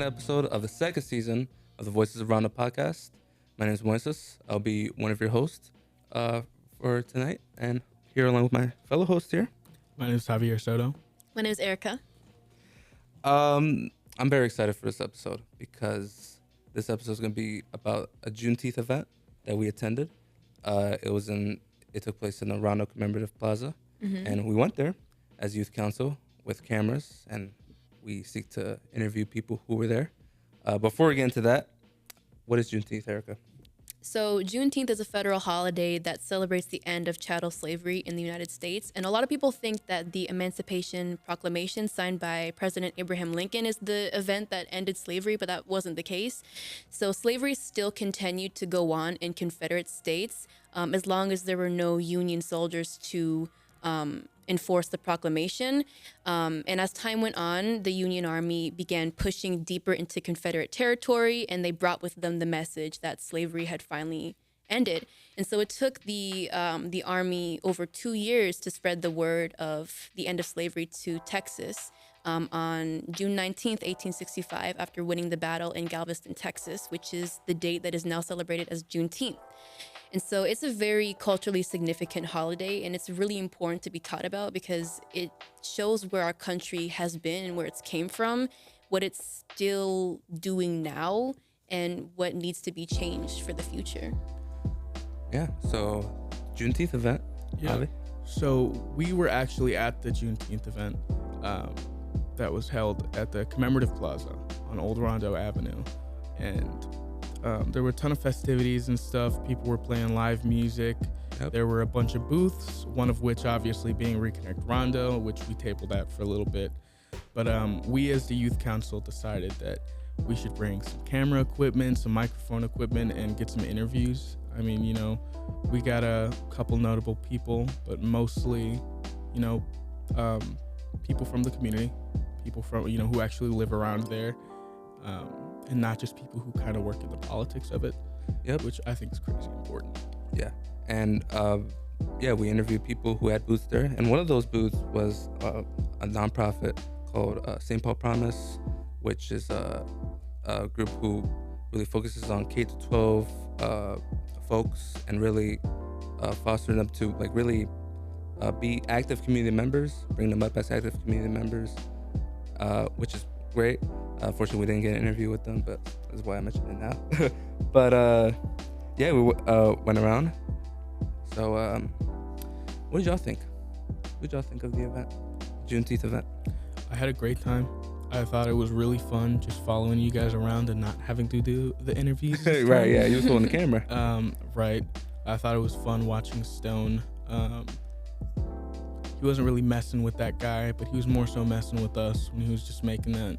episode of the second season of the Voices of Rondo podcast. My name is Moises. I'll be one of your hosts for tonight, and here along with my fellow host here. My name is Javier Soto. My name is Erica. I'm very excited for this episode because this episode is going to be about a Juneteenth event that we attended. It took place in the Rondo Commemorative Plaza, and we went there as youth council with cameras, and we seek to interview people who were there. Before we get into that, what is Juneteenth, Erica? So Juneteenth is a federal holiday that celebrates the end of chattel slavery in the United States. And a lot of people think that the Emancipation Proclamation signed by President Abraham Lincoln is the event that ended slavery, but that wasn't the case. So slavery still continued to go on in Confederate states as long as there were no Union soldiers to enforce the proclamation. And as time went on, the Union Army began pushing deeper into Confederate territory, and they brought with them the message that slavery had finally ended. And so it took the Army over 2 years to spread the word of the end of slavery to Texas. On June 19th, 1865, after winning the battle in Galveston, Texas, which is the date that is now celebrated as Juneteenth. And so it's a very culturally significant holiday, and it's really important to be taught about because it shows where our country has been and where it's came from, what it's still doing now, and what needs to be changed for the future. Yeah, so Juneteenth event. Yeah. Javi? So we were actually at the Juneteenth event that was held at the Commemorative Plaza on Old Rondo Avenue. And there were a ton of festivities and stuff. People were playing live music. Yep. There were a bunch of booths, one of which obviously being ReConnect Rondo, which we tabled at for a little bit. But we as the youth council decided that we should bring some camera equipment, some microphone equipment, and get some interviews. I mean, we got a couple notable people, but mostly, people from the community, people from, who actually live around there. And not just people who kind of work in the politics of it, which I think is crazy important. Yeah, and we interviewed people who had booths there, and one of those booths was a nonprofit called St. Paul Promise, which is a group who really focuses on K-12 folks and really fostering them to really be active community members, bring them up as active community members, which is great. Fortunately, we didn't get an interview with them, but that's why I mentioned it now. But we went around. So what did y'all think? What did y'all think of the event, Juneteenth event? I had a great time. I thought it was really fun just following you guys around and not having to do the interviews. Right, yeah, you was holding the camera. Right. I thought it was fun watching Stone. He wasn't really messing with that guy, but he was more so messing with us when he was just making that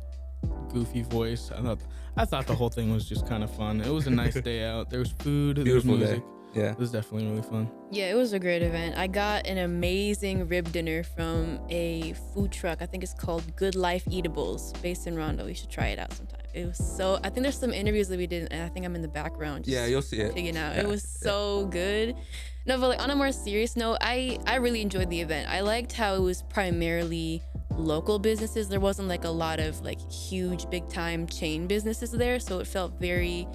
goofy voice. I thought the whole thing was just kind of fun. It was a nice day out. There was food. Beautiful there was music. Day. Yeah. It was definitely really fun. Yeah, it was a great event. I got an amazing rib dinner from a food truck. I think it's called Good Life Eatables, based in Rondo. You should try it out sometime. It was so, I think there's some interviews that we did, and I think I'm in the background. Yeah, you'll see it. Digging out. Yeah. It was so good. No, but on a more serious note, I really enjoyed the event. I liked how it was primarily local businesses. There wasn't a lot of huge big time chain businesses there, so it felt very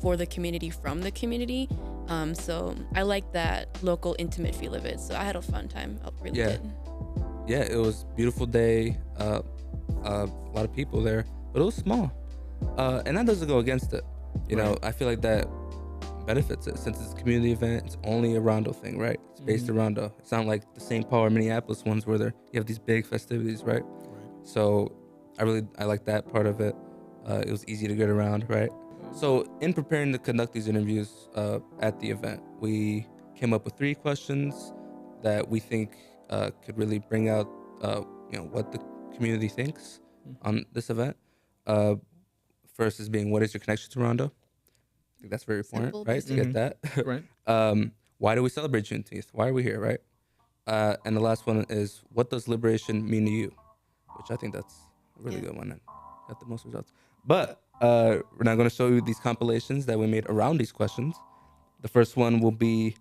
for the community, from the community. So I like that local intimate feel of it. So I had a fun time. I really did. Yeah, it was a beautiful day. A lot of people there, but it was small, and that doesn't go against it. I feel like that benefits it since it's a community event. It's only a Rondo thing, right? It's based in Rondo. It's not like the St. Paul or Minneapolis ones where you have these big festivities, right? So I like that part of it. It was easy to get around, right? So in preparing to conduct these interviews at the event, we came up with 3 questions that we think could really bring out what the community thinks on this event. First is being, what is your connection to Rondo? I think that's very important, Simple, right? To get that. Right. Why do we celebrate Juneteenth? Why are we here, right? And the last one is, what does liberation mean to you? Which I think that's a really good one and got the most results. But we're not going to show you these compilations that we made around these questions. The first one will be,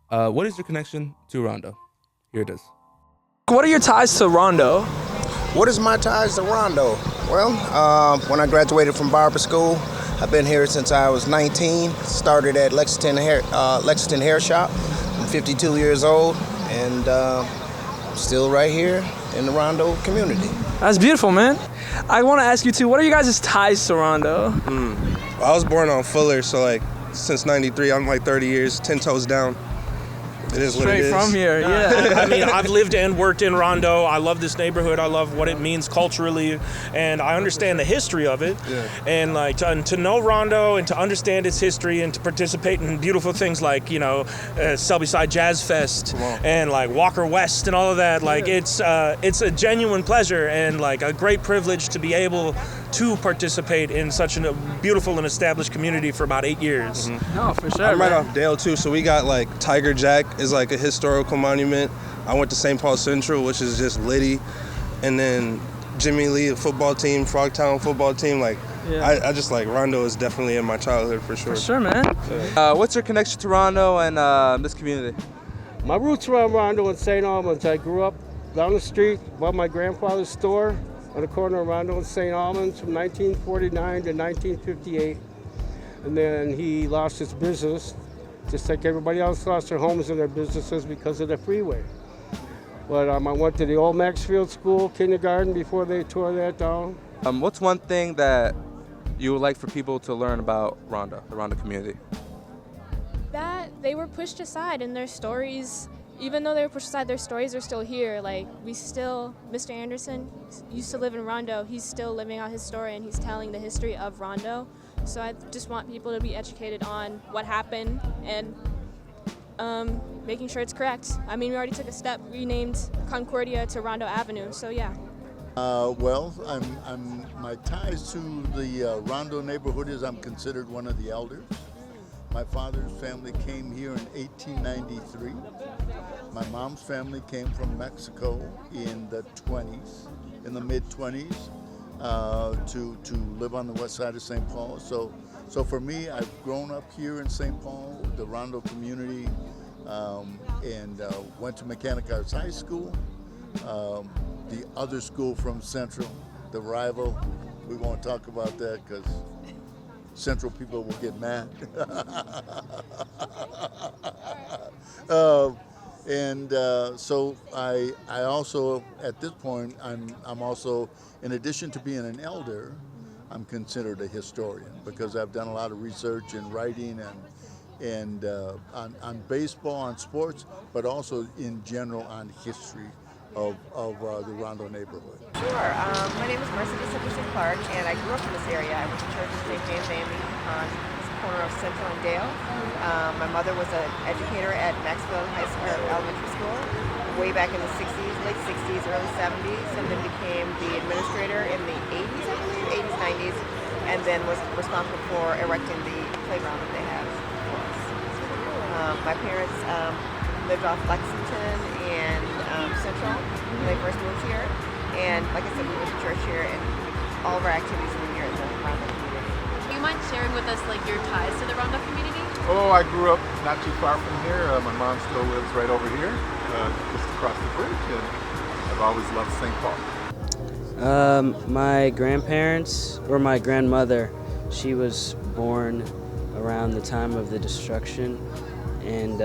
what is your connection to Rondo? Here it is. What are your ties to Rondo? What is my ties to Rondo? Well, when I graduated from barber school, I've been here since I was 19. Started at Lexington Hair Shop. I'm 52 years old, and still right here in the Rondo community. That's beautiful, man. I want to ask you too, what are you guys' ties to Rondo? I was born on Fuller, so like since '93, I'm like 30 years, 10 toes down. It is what it is. Straight from here, yeah. I mean, I've lived and worked in Rondo. I love this neighborhood. I love what it means culturally, and I understand the history of it. Yeah. And like to know Rondo and to understand its history and to participate in beautiful things like Selby-Side Jazz Fest and like Walker West and all of that. Like it's a genuine pleasure and like a great privilege to be able to participate in such a beautiful and established community for about 8 years. No, for sure. I'm right man. off Dale too, so we got like Tiger Jack is like a historical monument. I went to St. Paul Central, which is just litty, and then Jimmy Lee, the football team, Frogtown football team. Like, I just like Rondo is definitely in my childhood for sure. For sure, man. What's your connection to Rondo and this community? My roots were on Rondo in St. Albans. I grew up down the street above my grandfather's store on the corner of Rondo and St. Albans from 1949 to 1958. And then he lost his business, just like everybody else lost their homes and their businesses because of the freeway. But I went to the old Maxfield School kindergarten before they tore that down. What's one thing that you would like for people to learn about Rondo, the Rondo community? That they were pushed aside and their stories, even though they were pushed aside, their stories are still here. Like, Mr. Anderson used to live in Rondo. He's still living out his story and he's telling the history of Rondo. So I just want people to be educated on what happened and making sure it's correct. I mean, we already took a step. We named Concordia to Rondo Avenue, so yeah. Well, my ties to the Rondo neighborhood is I'm considered one of the elders. My father's family came here in 1893. My mom's family came from Mexico in the mid-20s, to live on the west side of St. Paul. So for me, I've grown up here in St. Paul, the Rondo community, and went to Mechanic Arts High School. The other school from Central, the rival, we won't talk about that because Central people will get mad. So I also, at this point, I'm also, in addition to being an elder, I'm considered a historian because I've done a lot of research and writing and on baseball, on sports, but also in general on history of the Rondo neighborhood. Sure. My name is Mercedes Henderson Clark, and I grew up in this area. I went to church in St. James Amy on this corner of Central and Dale. My mother was an educator at Maxfield Elementary School way back in the 60s, late 60s, early 70s, and then became the administrator in the 80s, I believe, 80s, 90s, and then was responsible for erecting the playground that they have for us. My parents lived off Lexington and Central when they first moved here. And like I said, we went to church here and all of our activities were here in the Rondo community. Do you mind sharing with us like your ties to the Rondo community? Oh, I grew up not too far from here. My mom still lives right over here, just across the bridge, and I've always loved St. Paul. My grandparents, or my grandmother, she was born around the time of the destruction, and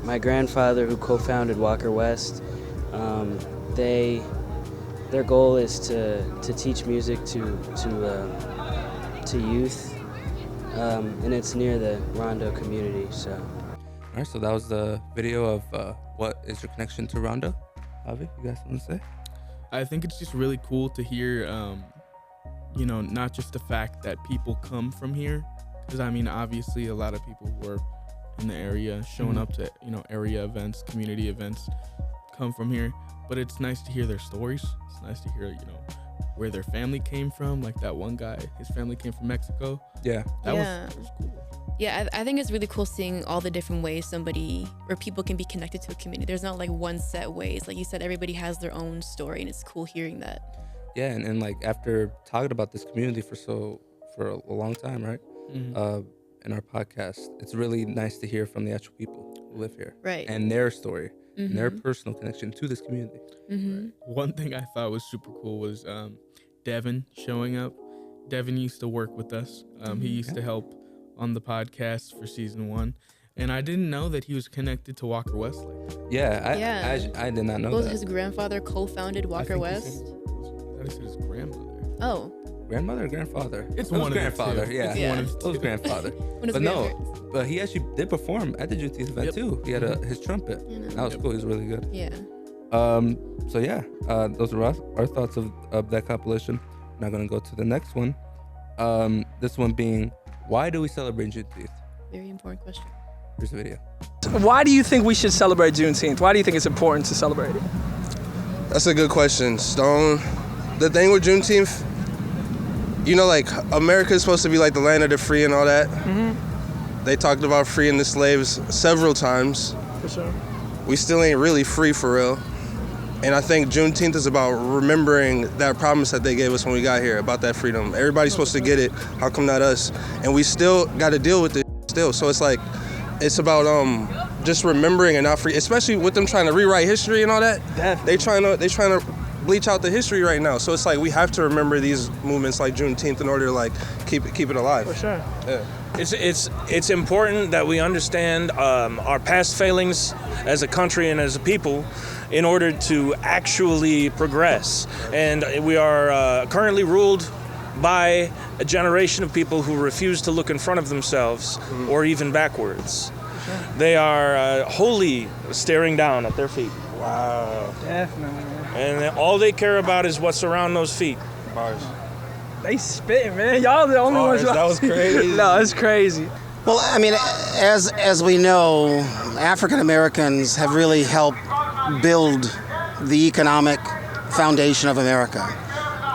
my grandfather, who co-founded Walker West, their goal is to teach music to youth, and it's near the Rondo community. So. All right, so that was the video of what is your connection to Rondo. Avi, you guys want to say? I think it's just really cool to hear, not just the fact that people come from here, because I mean, obviously, a lot of people who are in the area showing up to, area events, community events, come from here. But it's nice to hear their stories. It's nice to hear, where their family came from. Like that one guy, his family came from Mexico. Yeah. That was cool. Yeah, I think it's really cool seeing all the different ways people can be connected to a community. There's not like one set ways. Like you said, everybody has their own story, and it's cool hearing that. Yeah, and like after talking about this community for a long time, right? Mm-hmm. In our podcast, it's really nice to hear from the actual people who live here. Right. And their story. Mm-hmm. And their personal connection to this community. Mm-hmm. One thing I thought was super cool was Devin showing up. Devin used to work with us. He used to help on the podcast for season 1. And I didn't know that he was connected to Walker West like that. Yeah, I did not know that. His grandfather co-founded Walker West? I said his grandmother. Oh. Grandmother or grandfather? It's one of the grandfather. two. Yeah, It's it was grandfather. But no, but he actually did perform at the Juneteenth event too. He had his trumpet. That was cool. He was really good. Yeah. So yeah, those are our thoughts of that compilation. Now gonna go to the next one. This one being, why do we celebrate Juneteenth? Very important question. Here's the video. Why do you think we should celebrate Juneteenth? Why do you think it's important to celebrate it? That's a good question, Stone. The thing with Juneteenth, you know, like, America is supposed to be like the land of the free and all that. They talked about freeing the slaves several times. For sure. We still ain't really free for real. And I think Juneteenth is about remembering that promise that they gave us when we got here about that freedom. Everybody's supposed to get it. How come not us? And we still got to deal with it still. So it's like, it's about just remembering and not free, especially with them trying to rewrite history and all that. Definitely. They trying to bleach out the history right now. So it's like we have to remember these movements like Juneteenth in order to like keep it alive. For sure. Yeah. It's important that we understand our past failings as a country and as a people in order to actually progress. And we are currently ruled by a generation of people who refuse to look in front of themselves or even backwards. They are wholly staring down at their feet. Wow. Definitely. And all they care about is what's around those feet. Bars. They spitting, man. Y'all the only ones. That was crazy. No, it's crazy. Well, I mean, as we know, African Americans have really helped build the economic foundation of America.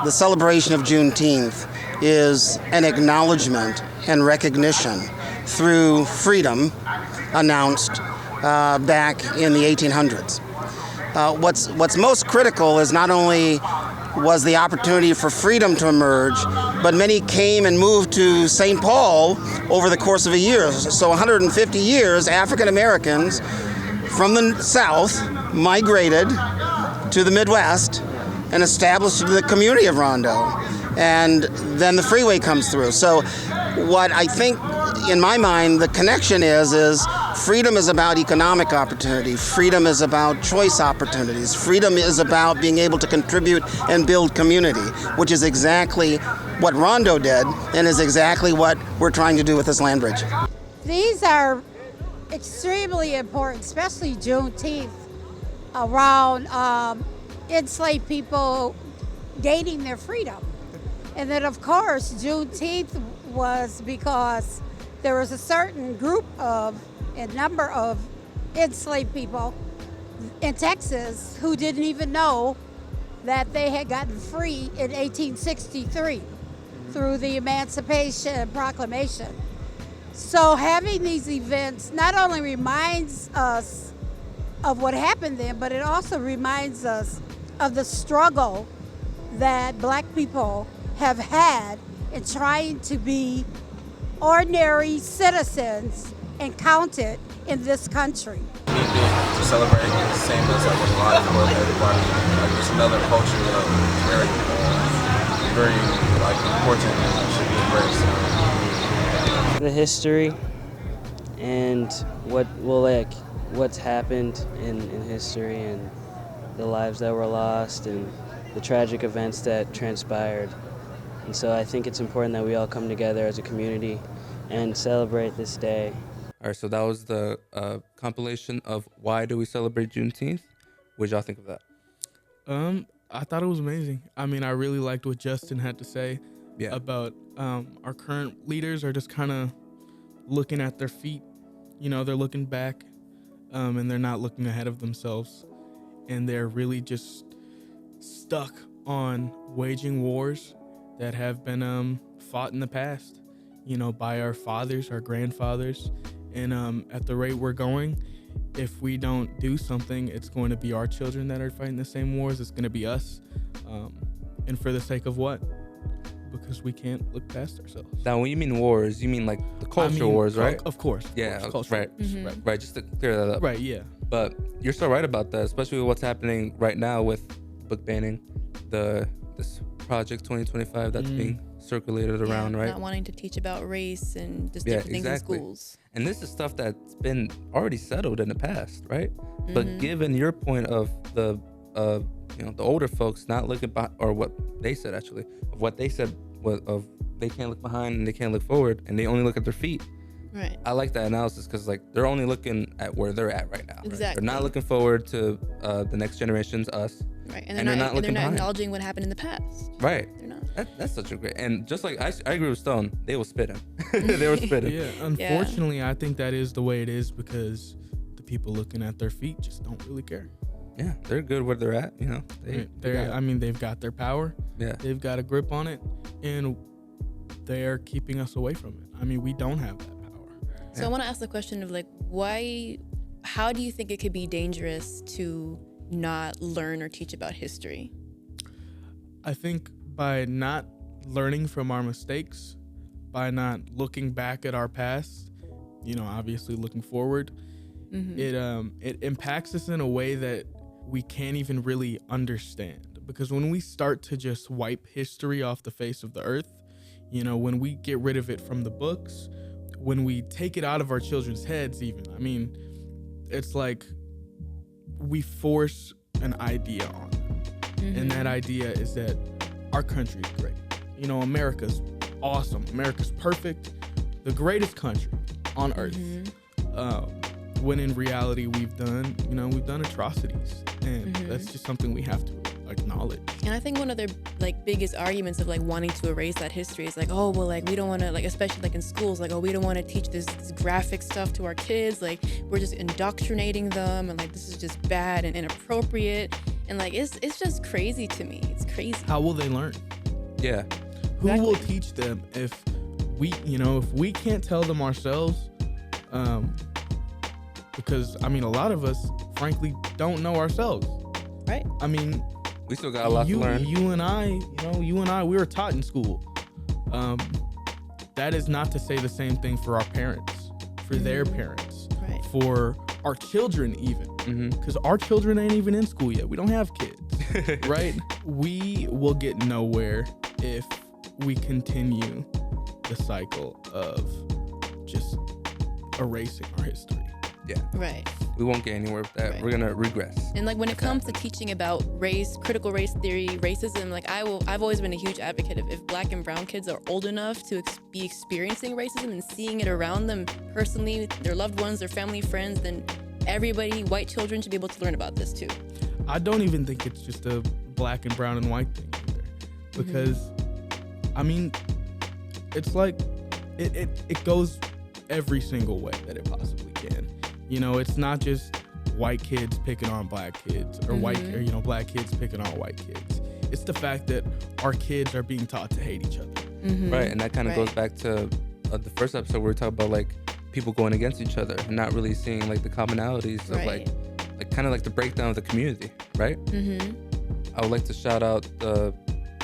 The celebration of Juneteenth is an acknowledgement and recognition through freedom announced back in the 1800s. What's most critical is not only was the opportunity for freedom to emerge, but many came and moved to St. Paul over the course of a year. So 150 years, African Americans from the South migrated to the Midwest and established the community of Rondo. And then the freeway comes through. So what I think, in my mind, the connection is freedom is about economic opportunity. Freedom is about choice opportunities. Freedom is about being able to contribute and build community, which is exactly what Rondo did and is exactly what we're trying to do with this land bridge. These are extremely important, especially Juneteenth, around enslaved people gaining their freedom. And then, of course, Juneteenth was because there was a certain number of enslaved people in Texas who didn't even know that they had gotten free in 1863 through the Emancipation Proclamation. So having these events not only reminds us of what happened then, but it also reminds us of the struggle that Black people have had in trying to be ordinary citizens and counted in this country. To celebrate the same as like a lot of everybody, like just another culture that is very like important and should be embraced. The history and what's happened in history and the lives that were lost and the tragic events that transpired. And so I think it's important that we all come together as a community and celebrate this day. All right, so that was the compilation of Why Do We Celebrate Juneteenth? What did y'all think of that? I thought it was amazing. I mean, I really liked what Justin had to say about our current leaders are just kind of looking at their feet. You know, they're looking back and they're not looking ahead of themselves. And they're really just stuck on waging wars that have been fought in the past, you know, by our fathers, our grandfathers. And at the rate we're going, if we don't do something, it's going to be our children that are fighting the same wars. It's going to be us. And for the sake of what? Because we can't look past ourselves. Now, when you mean wars, you mean like the culture wars, right? Of course. Yeah, right. Mm-hmm. Right. Just to clear that up. Right, yeah. But you're so right about that, especially with what's happening right now with book banning, this Project 2025 that's being circulated around, right? Not wanting to teach about race and just different things in schools. And this is stuff that's been already settled in the past, right? But given your point of the the older folks not looking back, or what they said actually, of what they said of they can't look behind and they can't look forward and they only look at their feet. Right. I like that analysis because like they're only looking at where they're at right now. Exactly. They're not looking forward to the next generations, us. Right. And they're not looking behind. Acknowledging what happened in the past. Right. They're not. That's such a great, and just like I agree with Stone, they were spitting. They were spitting. Yeah. Unfortunately, I think that is the way it is because the people looking at their feet just don't really care. Yeah, they're good where they're at. They've got their power. Yeah. They've got a grip on it, and they're keeping us away from it. I mean, we don't have that power. So I want to ask the question of like, how do you think it could be dangerous to not learn or teach about history? I think by not learning from our mistakes, by not looking back at our past, obviously looking forward, it impacts us in a way that we can't even really understand. Because when we start to just wipe history off the face of the earth, when we get rid of it from the books, when we take it out of our children's heads even, I mean, it's like we force an idea on them. And that idea is that our country is great. America's awesome. America's perfect. The greatest country on earth. When in reality we've done atrocities. And that's just something we have to acknowledge. And I think one of their biggest arguments of wanting to erase that history is we don't want to especially in schools we don't want to teach this graphic stuff to our kids, we're just indoctrinating them and this is just bad and inappropriate and it's just crazy to me. It's crazy. How will they learn? Yeah. Who will teach them if we can't tell them ourselves? Because a lot of us frankly don't know ourselves. Right. I mean, we still got a lot to learn. You and I, we were taught in school. That is not to say the same thing for our parents, for their parents, right. For our children even. Because our children ain't even in school yet. We don't have kids, right? We will get nowhere if we continue the cycle of just erasing our history. Yeah. Right. We won't get anywhere with that. Right. We're gonna regress. And when it comes to teaching about race, critical race theory, racism, I've always been a huge advocate of if Black and brown kids are old enough to be experiencing racism and seeing it around them personally, their loved ones, their family, friends, then everybody, white children, should be able to learn about this too. I don't even think it's just a Black and brown and white thing either, because it's it goes every single way that it possibly can. It's not just white kids picking on Black kids or Black kids picking on white kids. It's the fact that our kids are being taught to hate each other. Right, and that kind of goes back to the first episode where we talked about people going against each other and not really seeing the commonalities of kind of the breakdown of the community, right? I would like to shout out the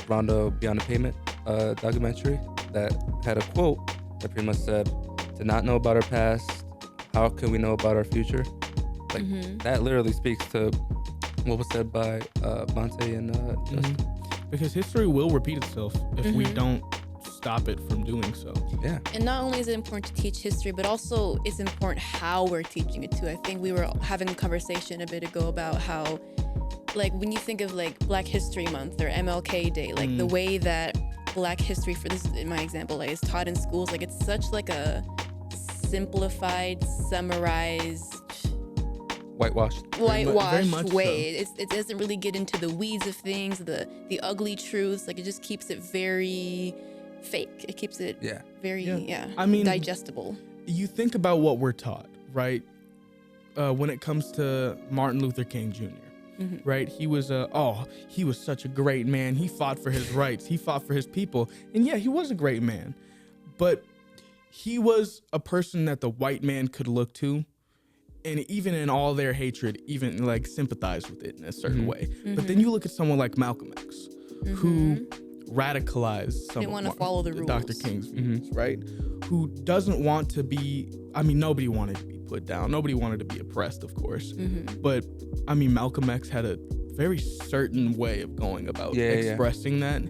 Rondo Beyond the Pavement documentary that had a quote that pretty much said, "To not know about our past, how can we know about our future?" That literally speaks to what was said by Monte and Justin. Because history will repeat itself if we don't stop it from doing so. Yeah. And not only is it important to teach history, but also it's important how we're teaching it too. I think we were having a conversation a bit ago about how, when you think of Black History Month or MLK Day, the way that Black history, for this is my example, is taught in schools, it's such a simplified, summarized, whitewashed way. It doesn't really get into the weeds of things, the ugly truths. It just keeps it very fake. It keeps it very digestible. You think about what we're taught, right? When it comes to Martin Luther King Jr., right? He was he was such a great man. He fought for his rights. He fought for his people. And yeah, he was a great man. But he was a person that the white man could look to, and even in all their hatred, even sympathize with it in a certain way. But then you look at someone like Malcolm X, who radicalized they want to follow the rules. Dr. King's views, right? Who doesn't want to be, nobody wanted to be put down. Nobody wanted to be oppressed, of course. But, Malcolm X had a very certain way of going about expressing that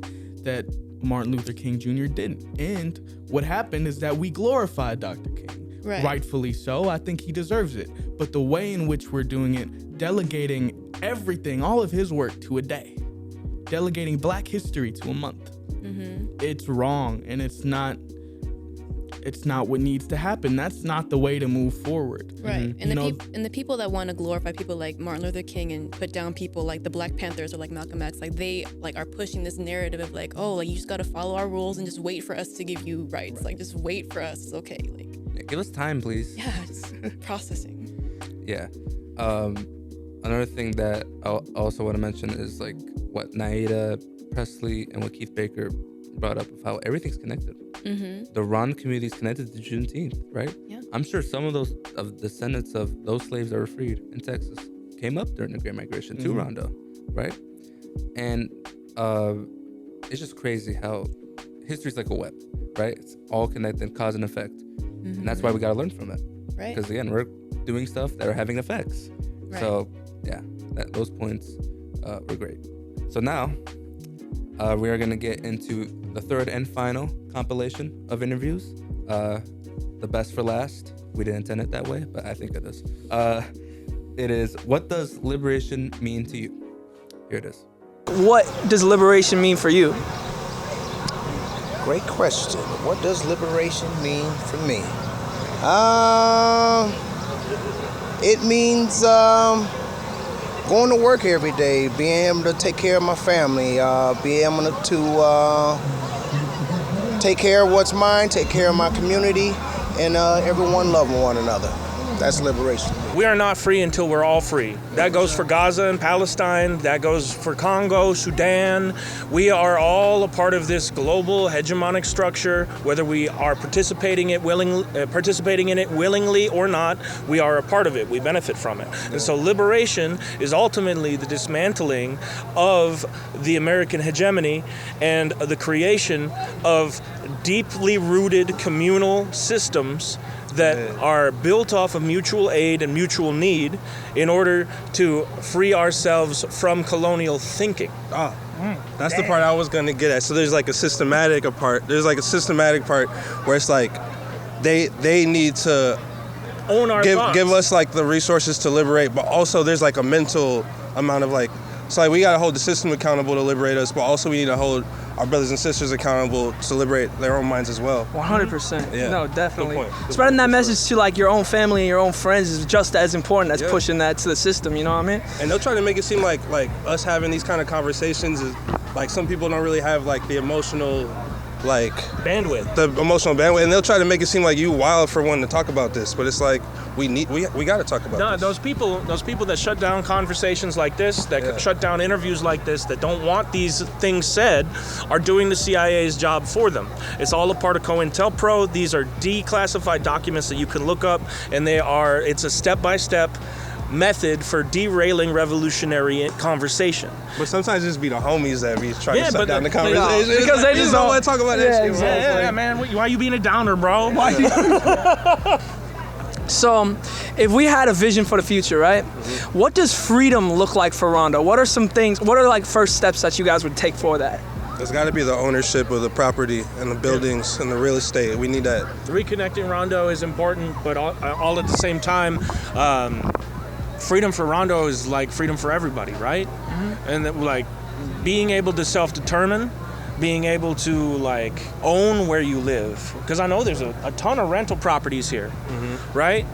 that Martin Luther King Jr. didn't. And what happened is that we glorified Dr. King. Right. Rightfully so. I think he deserves it. But the way in which we're doing it, delegating everything, all of his work to a day, delegating Black history to a month, it's wrong, and it's not what needs to happen. That's not the way to move forward. Right. And the people that want to glorify people like Martin Luther King and put down people like the Black Panthers or like Malcolm X, like they like are pushing this narrative of like, oh, like you just got to follow our rules and just wait for us to give you rights. Like just wait for us. It's okay. Like give us time, please. Yeah, just processing. Yeah. Another thing that I also want to mention is like what Naida Presley and what Keith Baker brought up of how everything's connected. The Rondo community is connected to Juneteenth, right? Yeah. I'm sure some of those descendants of those slaves that were freed in Texas came up during the Great Migration to Rondo, right? And it's just crazy how history's like a web, right? It's all connected, cause and effect, and that's why we got to learn from it, right? Because again, we're doing stuff that are having effects. Right. So yeah, those points were great. So now we are going to get into the third and final compilation of interviews. The best for last. We didn't intend it that way, but I think it is. It is, what does liberation mean to you? Here it is. What does liberation mean for you? Great question. What does liberation mean for me? It means going to work every day, being able to take care of my family, being able to take care of what's mine, take care of my community, and everyone loving one another. That's liberation. We are not free until we're all free. That goes for Gaza and Palestine. That goes for Congo, Sudan. We are all a part of this global hegemonic structure. Whether we are participating in it willingly or not, we are a part of it. We benefit from it. And so liberation is ultimately the dismantling of the American hegemony and the creation of deeply rooted communal systems that are built off of mutual aid and mutual need in order to free ourselves from colonial thinking. That's the part I was gonna get at. So there's like a systematic part. There's like a systematic part where it's like they need to own our thoughts. Give us like the resources to liberate, but also there's like a mental amount of like, so like we gotta hold the system accountable to liberate us, but also we need to hold our brothers and sisters accountable to liberate their own minds as well. 100%. Yeah. No, definitely. Good point. Spreading that message to like your own family and your own friends is just as important as pushing that to the system, you know what I mean? And they'll try to make it seem like us having these kind of conversations is like some people don't really have like the emotional like bandwidth, and they'll try to make it seem like you wild for wanting to talk about this, but it's like we got to talk about this. Those people that shut down conversations like this, that shut down interviews like this, that don't want these things said, are doing the CIA's job for them. It's all a part of COINTELPRO. These are declassified documents that you can look up, and it's a step-by-step method for derailing revolutionary conversation. But sometimes it just be the homies that be trying to shut down the conversation. Because they just don't want to talk about that shit. Yeah, man. Why are you being a downer, bro? So, if we had a vision for the future, right? What does freedom look like for Rondo? What are like first steps that you guys would take for that? There's got to be the ownership of the property and the buildings and the real estate. We need that. Reconnecting Rondo is important, but all at the same time, freedom for Rondo is like freedom for everybody, right? And that, like, being able to self-determine, being able to like own where you live, because I know there's a ton of rental properties here, right?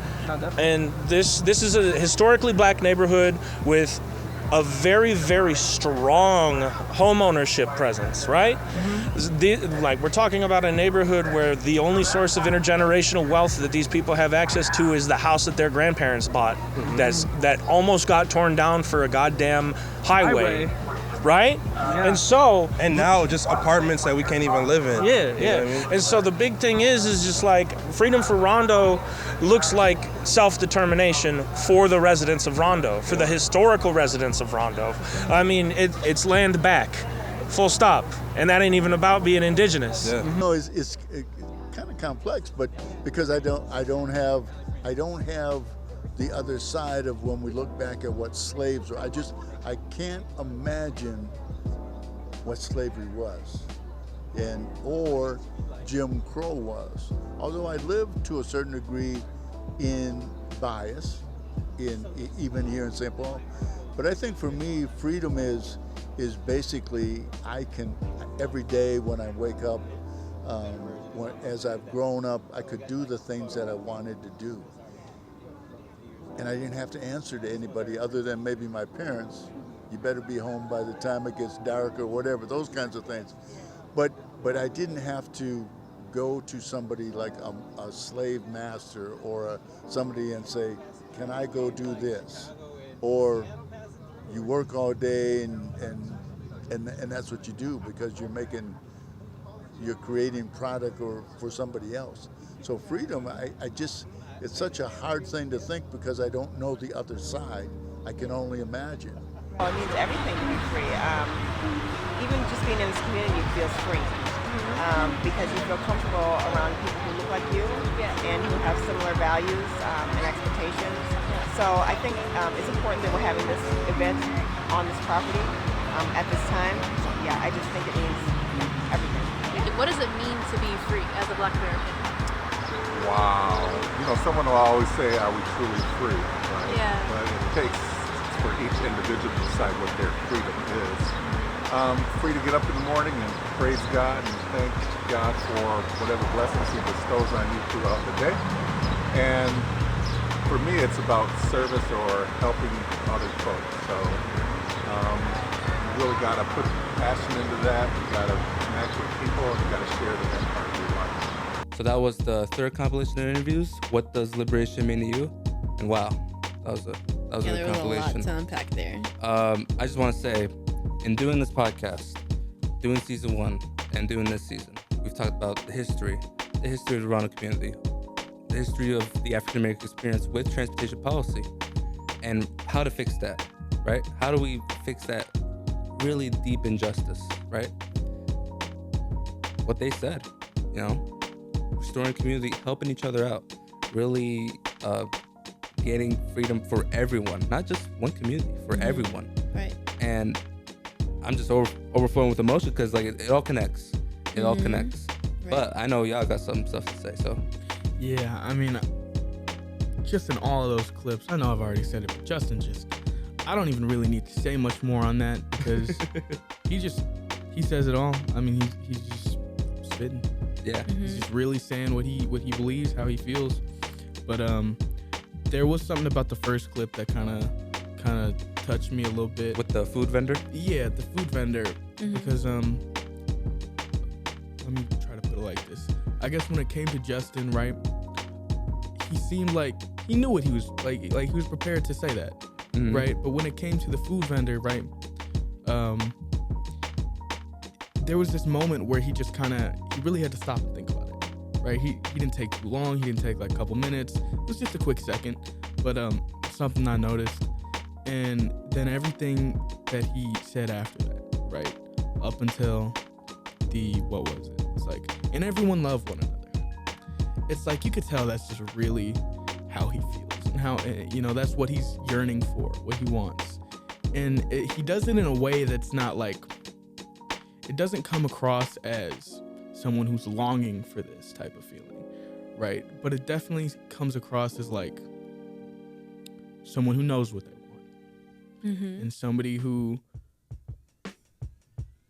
And this is a historically black neighborhood with a very, very strong home ownership presence, right? We're talking about a neighborhood where the only source of intergenerational wealth that these people have access to is the house that their grandparents bought that almost got torn down for a goddamn highway. Right? Yeah. And now just apartments that we can't even live in. Yeah. You know what I mean? And so the big thing is just like freedom for Rondo looks like self-determination for the residents of Rondo, for the historical residents of Rondo. I mean, it's land back, full stop. And that ain't even about being indigenous. Yeah. No, it's kind of complex, but because I don't have the other side of when we look back at what slaves were. I can't imagine what slavery was. or Jim Crow was. Although I lived to a certain degree in bias, even here in St. Paul, but I think for me, freedom is basically I can every day when I wake up, as I've grown up, I could do the things that I wanted to do, and I didn't have to answer to anybody other than maybe my parents. You better be home by the time it gets dark or whatever, those kinds of things. But I didn't have to go to somebody like a slave master or somebody and say, can I go do this? Or you work all day and that's what you do because you're creating product or for somebody else. So freedom, it's such a hard thing to think because I don't know the other side. I can only imagine. Well, it means everything to be free. Even just being in this community feels free because you feel comfortable around people who look like you and who have similar values and expectations. So I think it's important that we're having this event on this property at this time. So, yeah, I just think it means everything. What does it mean to be free as a Black American? Wow. Someone will always say, are we truly free? Right? Yeah. But it takes for each individual to decide what their freedom is. Free to get up in the morning and praise God and thank God for whatever blessings He bestows on you throughout the day. And for me, it's about service or helping other folks. So you really got to put passion into that. You got to connect with people and you got to share the best part of your life. So that was the third compilation of interviews. What does liberation mean to you? And wow, that was a there was compilation. a lot to unpack there. I just want to say, in doing this podcast, doing season 1 and doing this season, we've talked about the history of the Rondo community, the history of the African American experience with transportation policy, and how to fix that, right? How do we fix that really deep injustice, right? What they said, restoring community, helping each other out, really getting freedom for everyone, not just one community, for everyone. Right. And I'm just overflowing with emotion because it all connects. It all connects. Right. But I know y'all got some stuff to say, so. Yeah, I mean, just in all of those clips, I know I've already said it, but Justin I don't even really need to say much more on that because he says it all. I mean, he's just spitting. Yeah. He's just really saying what he believes, how he feels. But there was something about the first clip that kind of touched me a little bit. With the food vendor? Yeah, the food vendor. Because let me try to put it like this. I guess when it came to Justin, right, he seemed like he knew what he was like he was prepared to say that, right? But when it came to the food vendor, right, there was this moment where he really had to stop and think about it, right? He didn't take too long. He didn't take like a couple minutes. It was just a quick second, but something I noticed. And then everything that he said after that, right, up until what was it? It's like, and everyone loved one another. It's like you could tell that's just really how he feels and how, that's what he's yearning for, what he wants. And he does it in a way that's not it doesn't come across as someone who's longing for this type of feeling, right? But it definitely comes across as someone who knows what they want. And somebody who,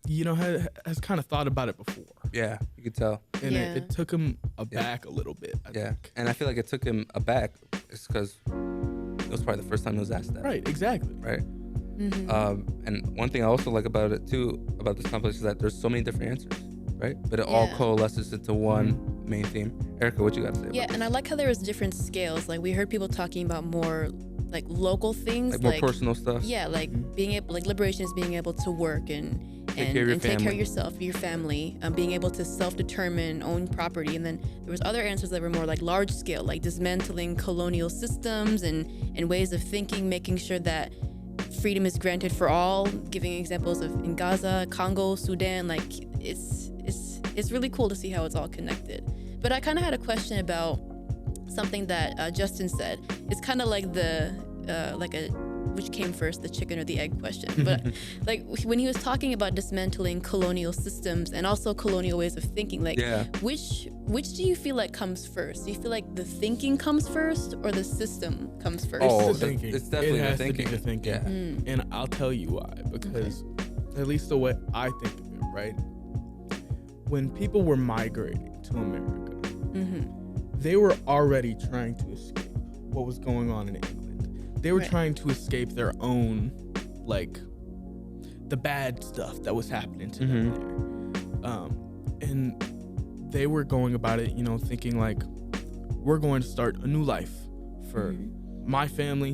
has kind of thought about it before. Yeah, you could tell. And it took him aback a little bit, I think. And I feel like it took him aback because it was probably the first time he was asked that. Right, exactly. Right? And one thing I also like about it too, about this complex, is that there's so many different answers, right? But it all coalesces into one main theme. Erica, what you got to say about this? And I like how there was different scales. Like we heard people talking about more local things, more personal stuff. Yeah, being able, liberation is being able to work and take care of yourself, your family, being able to self-determine, own property. And then there was other answers that were more large scale, dismantling colonial systems and ways of thinking, making sure that freedom is granted for all, giving examples of in Gaza, Congo, Sudan. It's really cool to see how it's all connected. But I kind of had a question about something that Justin said. It's kind of like a which came first, the chicken or the egg question. But like when he was talking about dismantling colonial systems and also colonial ways of thinking, like which do you feel like comes first? Do you feel like the thinking comes first or the system comes first? It's the thinking. It's definitely it has the thinking. To be the thinking. And I'll tell you why. Because at least the way I think of it, right? When people were migrating to America, they were already trying to escape what was going on in England. They were trying to escape their own, like, the bad stuff that was happening to them there. And they were going about it, you know, thinking like, we're going to start a new life for my family.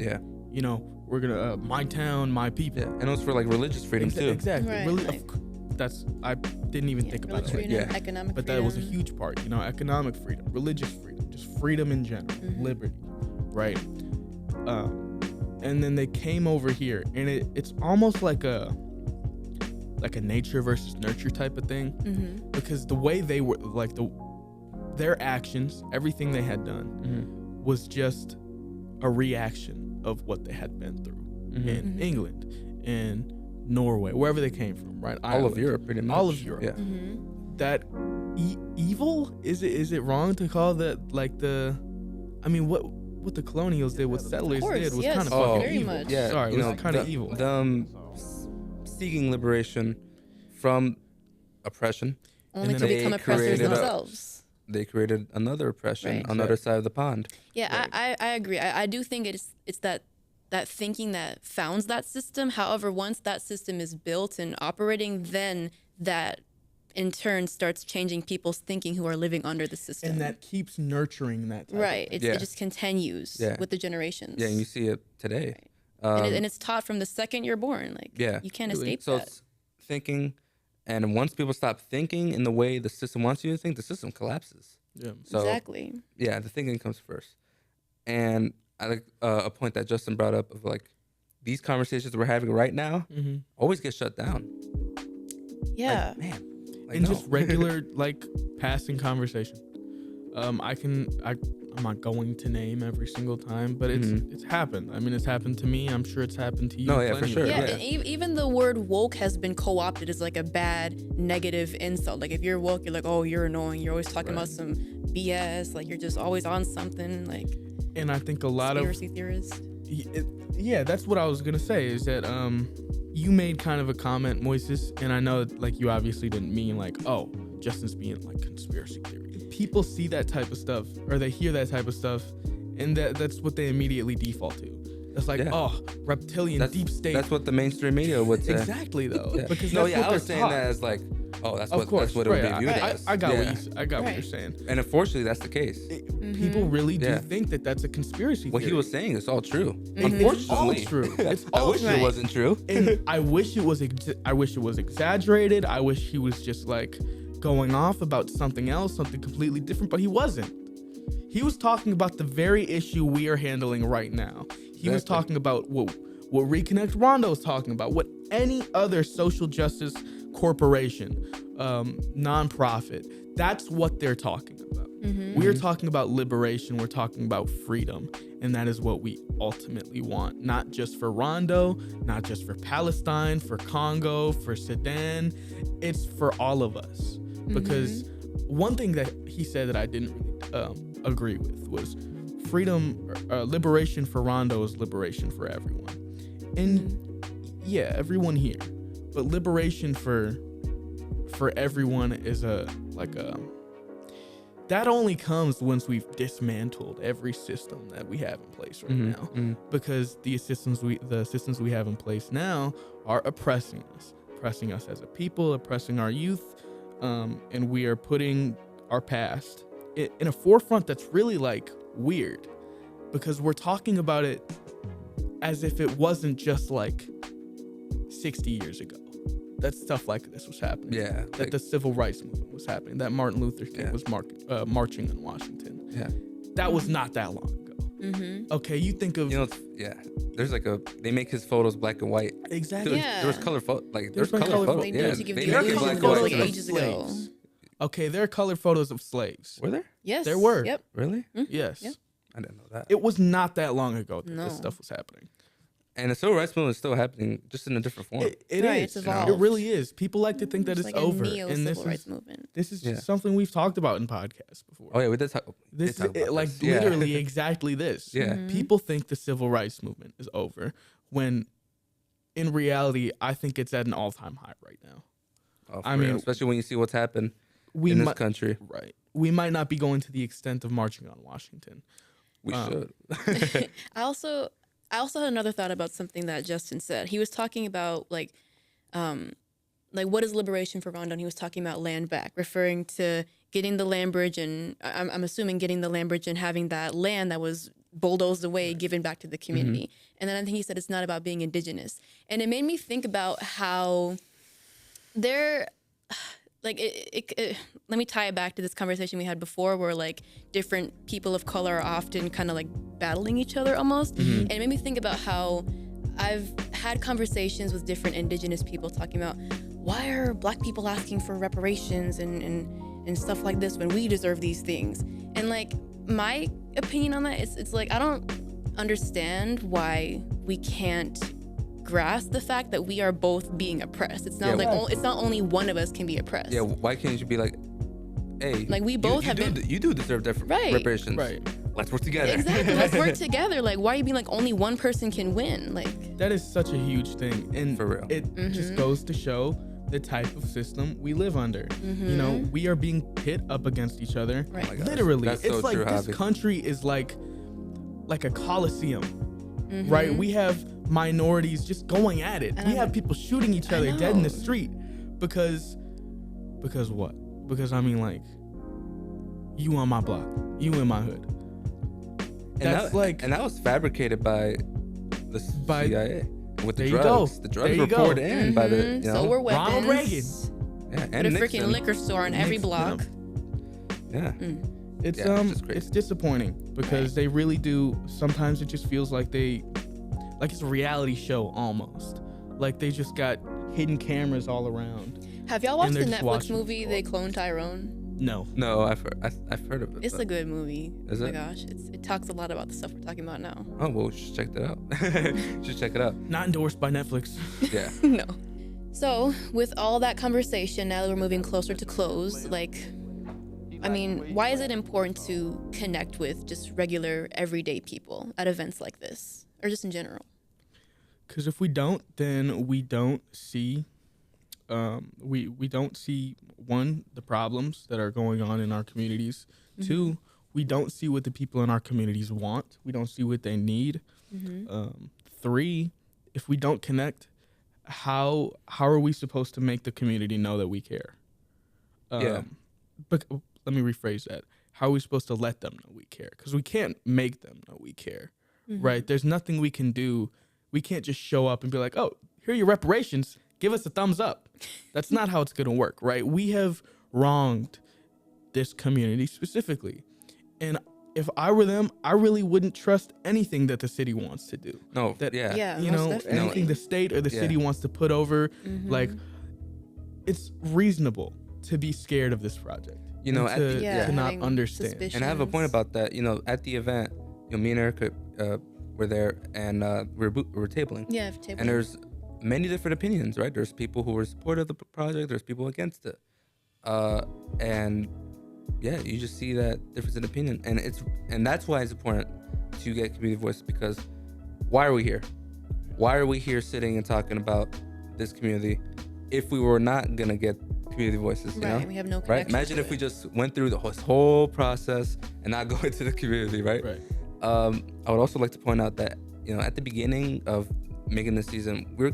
You know, we're gonna my town, my people. And it was for like religious freedom too. Exactly. Right, I didn't even think about it. Freedom, economic but freedom. that was a huge part. You know, economic freedom, religious freedom, just freedom in general, liberty, right? And then they came over here, and it's almost like a nature versus nurture type of thing, because the way they were, like their actions, everything they had done, was just a reaction of what they had been through in England, in Norway, wherever they came from, right? All of Europe, pretty much. All of Europe. Yeah. That evil, is it wrong to call that like I mean, what the colonials did, what settlers did was kind of fucking evil. Much. Yeah, sorry, it was kind of evil. Them seeking liberation from oppression, only to become oppressors themselves. They created another oppression on the other side of the pond. Yeah, I agree. I do think it's that thinking that founds that system. However, once that system is built and operating, then that in turn starts changing people's thinking who are living under the system. And that keeps nurturing that type right. of It just continues with the generations. Yeah, and you see it today. Right. And it's taught from the second you're born. Like, you can't escape so that. It's thinking, and once people stop thinking in the way the system wants you to think, the system collapses. Yeah. So, exactly. Yeah, the thinking comes first. And I like a point that Justin brought up of like, these conversations we're having right now always get shut down. Yeah. Like, man. Like, and just regular like passing conversation. I'm not going to name every single time, but it's happened. I mean, it's happened to me. I'm sure it's happened to you. No, yeah, for sure. Yeah, and even the word woke has been co-opted as like a bad, negative insult. Like if you're woke, you're like, oh, you're annoying. You're always talking about some BS. Like you're just always on something. Like. And I think a lot of conspiracy theorists. Yeah, that's what I was gonna say. Is that you made kind of a comment, Moises, and I know like you obviously didn't mean like, oh, Justin's being like conspiracy theory. People see that type of stuff, or they hear that type of stuff, and that's what they immediately default to. It's like, oh, reptilian, deep state. That's what the mainstream media would say. Exactly, though. Because I was saying that as like, oh, that's what it would be viewed as. I got what you're saying. And unfortunately, that's the case. People really do think that that's a conspiracy theory. What he was saying is all true. Unfortunately, it's all true. It's all I wish it wasn't true. And I wish it was. I wish it was exaggerated. I wish he was just like going off about something else, something completely different. But he wasn't. He was talking about the very issue we are handling right now. He was talking about what ReConnect Rondo is talking about, what any other social justice corporation, nonprofit, that's what they're talking about. We're talking about liberation, we're talking about freedom, and that is what we ultimately want, not just for Rondo, not just for Palestine, for Congo, for Sudan, it's for all of us. Because one thing that he said that I didn't really agree with was freedom, liberation for Rondo is liberation for everyone. And yeah, everyone here. But liberation for everyone is that only comes once we've dismantled every system that we have in place right now. Because the systems we have in place now are oppressing us as a people, oppressing our youth, and we are putting our past in a forefront that's really like weird, because we're talking about it as if it wasn't just like 60 years ago that stuff like this was happening. Yeah. That the civil rights movement was happening, that Martin Luther King was marching in Washington. Yeah. That was not that long ago. Okay, you think of... there's like they make his photos black and white. Exactly. There was color there's color photos. They need to give the original photos like ages ago. Okay, there are colored photos of slaves. Were there? Yes. There were. Yep. Really? Yes. Yep. I didn't know that. It was not that long ago that this stuff was happening. And the civil rights movement is still happening, just in a different form. It Right, is. it's evolved. It really is. People like to think that It's it's like a over, neo and civil rights movement. this is just something we've talked about in podcasts before. Oh yeah, we did talk. This did talk is about like this. Yeah. literally exactly this. Yeah. People think the civil rights movement is over, when in reality, I think it's at an all-time high right now. Oh, I for real. mean, especially when you see what's happened we in this might- country. Right. We might not be going to the extent of marching on Washington. We should. I also had another thought about something that Justin said. He was talking about like what is liberation for Rondo? And he was talking about land back, referring to getting the land bridge, and I'm assuming getting the land bridge and having that land that was bulldozed away given back to the community. And then I think he said it's not about being indigenous, and it made me think about how there. Like let me tie it back to this conversation we had before, where like different people of color are often kind of like battling each other almost. And it made me think about how I've had conversations with different indigenous people talking about, why are Black people asking for reparations and stuff like this when we deserve these things? And like my opinion on that is, it's like, I don't understand why we can't grasp the fact that we are both being oppressed. It's not it's not only one of us can be oppressed. Yeah, why can't you be like, hey, like we both you do deserve reparations. Right. Let's work together. Exactly. Let's work together. Like, why are you being like only one person can win? Like, that is such a huge thing, and for real, it just goes to show the type of system we live under. You know, we are being pit up against each other. Right. Oh my gosh. Literally, That's it's so like true, this Javi. country is like a coliseum, right? We have minorities just going at it. We have people shooting each other dead in the street because what? Because I mean, like, you on my block, you in my hood. And that was fabricated by the CIA with the There you drugs. go. The drugs There you were go. poured in by the, you know, so were weapons. Ronald Reagan. Yeah, At and a Nixon. freaking liquor store on every block. Yeah. It's just crazy. it's disappointing because they really do. Sometimes it just feels like it's a reality show almost. Like they just got hidden cameras all around. Have y'all watched And the they're just Netflix watching. movie They Cloned Tyrone? No, I've heard of it. It's but- a good movie. Is Oh my it? gosh, it talks a lot about the stuff we're talking about now. Oh well, we should check that out. Should check it out. Not endorsed by Netflix. Yeah. No. So, with all that conversation, now that we're moving closer to close, like, I mean, why is it important to connect with just regular, everyday people at events like this, or just in general? Because if we don't, then we don't see, we don't see, one, the problems that are going on in our communities. Two, we don't see what the people in our communities want. We don't see what they need. Three, if we don't connect, how are we supposed to make the community know that we care? Yeah. But let me rephrase that. How are we supposed to let them know we care? Because we can't make them know we care, right? There's nothing we can do. We can't just show up and be like, oh, here are your reparations. Give us a thumbs up. That's not how it's going to work, right? We have wronged this community specifically. And if I were them, I really wouldn't trust anything that the city wants to do. No, That, Yeah, you most know, definitely. anything the state or the city wants to put over, like, it's reasonable to be scared of this project. You know, and at to not having understand. And I have a point about that. You know, at the event, you know, me and Erica were there, and we were tabling. Yeah, tabling. And there's many different opinions, right? There's people who were supportive of the project. There's people against it. And yeah, you just see that difference in opinion, and that's why it's important to get community voice, because why are we here? Why are we here sitting and talking about this community if we were not gonna get community voices? You know? We have no right. connection. Imagine if we just went through this whole process and not go into the community, right? I would also like to point out that, you know, at the beginning of making this season, we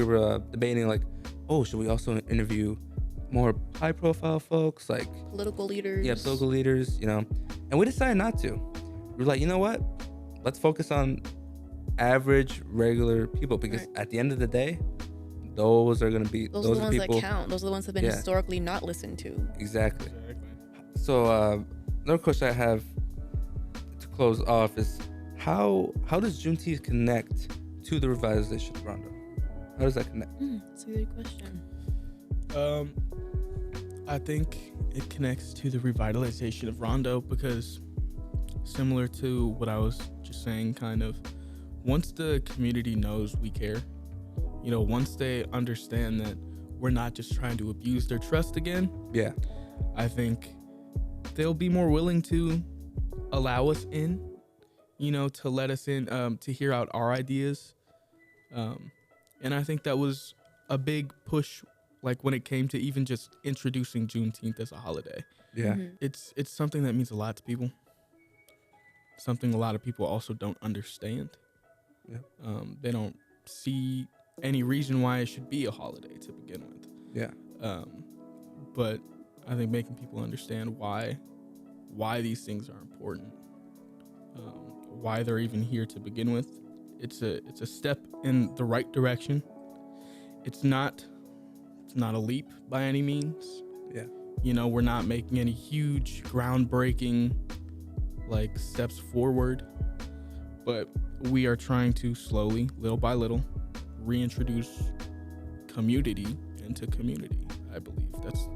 were debating like, oh, should we also interview more high-profile folks, like Political leaders. Yeah, political leaders, you know. And we decided not to. We were like, you know what? Let's focus on average, regular people, because at the end of the day, those are gonna be Those are the ones people that count. Those are the ones that have been historically not listened to. Exactly. So another question I have to close off is how does Juneteenth connect to the revitalization of Rondo? How does that connect? That's a good question. I think it connects to the revitalization of Rondo because, similar to what I was just saying, kind of, once the community knows we care, once they understand that we're not just trying to abuse their trust again, I think they'll be more willing to allow us in, to let us in, to hear out our ideas. And I think that was a big push, like when it came to even just introducing Juneteenth as a holiday. Yeah. It's something that means a lot to people. Something a lot of people also don't understand. Yeah. They don't see any reason why it should be a holiday to begin with. Yeah. But I think making people understand why these things are important, why they're even here to begin with, it's a step in the right direction. It's not a leap by any means. Yeah. We're not making any huge groundbreaking like steps forward, but we are trying to slowly, little by little, reintroduce community into community. I believe that's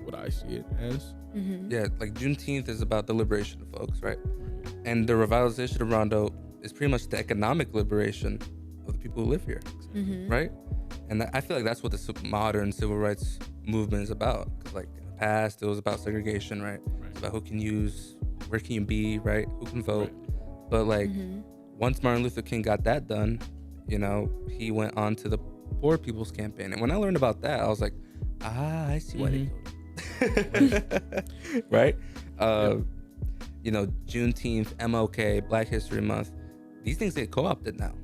what I see it as. Yeah, like Juneteenth is about the liberation of folks, right? And the revitalization of Rondo is pretty much the economic liberation of the people who live here, right? And I feel like that's what the modern civil rights movement is about. Because like in the past, it was about segregation, right? It's about who can use, where can you be, right? Who can vote? But like once Martin Luther King got that done, he went on to the Poor People's Campaign. And when I learned about that, I was like, I see why they voted. Right? Juneteenth, MLK, Black History Month, these things get co-opted now,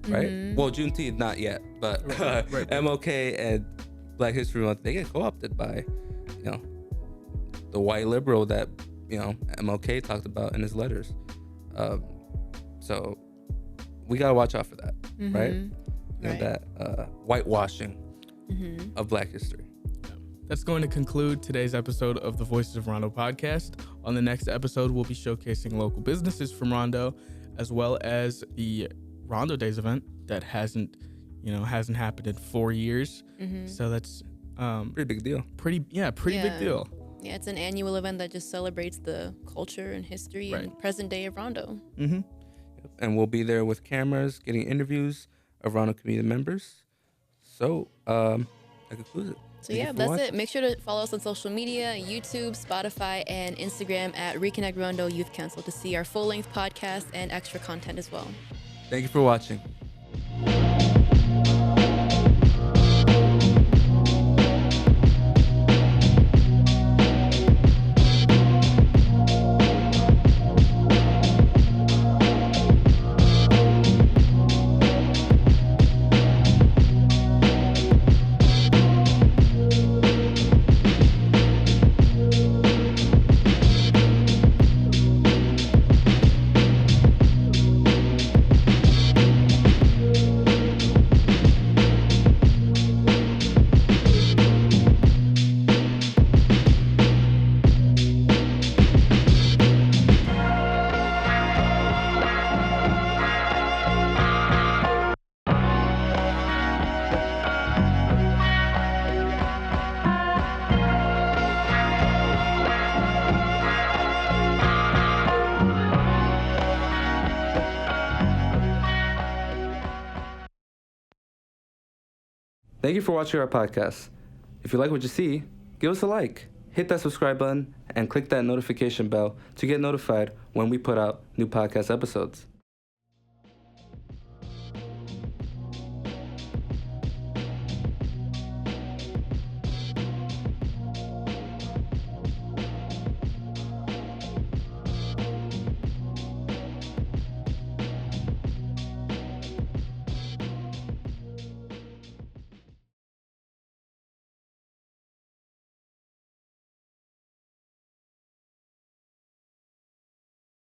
right? Well, Juneteenth, not yet, but MLK and Black History Month, they get co-opted by, the white liberal that, MLK talked about in his letters. So we gotta watch out for that, right? That whitewashing of Black history. That's going to conclude today's episode of the Voices of Rondo podcast. On the next episode, we'll be showcasing local businesses from Rondo, as well as the Rondo Days event that hasn't happened in 4 years. So that's pretty big deal. Pretty big deal. Yeah, it's an annual event that just celebrates the culture and history and present day of Rondo. And we'll be there with cameras, getting interviews of Rondo community members. So that concludes it. So yeah, that's it. Make sure to follow us on social media, YouTube, Spotify, and Instagram at ReConnect Rondo Youth Council to see our full-length podcast and extra content as well. Thank you for watching. Thank you for watching our podcast. If you like what you see, give us a like, hit that subscribe button, and click that notification bell to get notified when we put out new podcast episodes.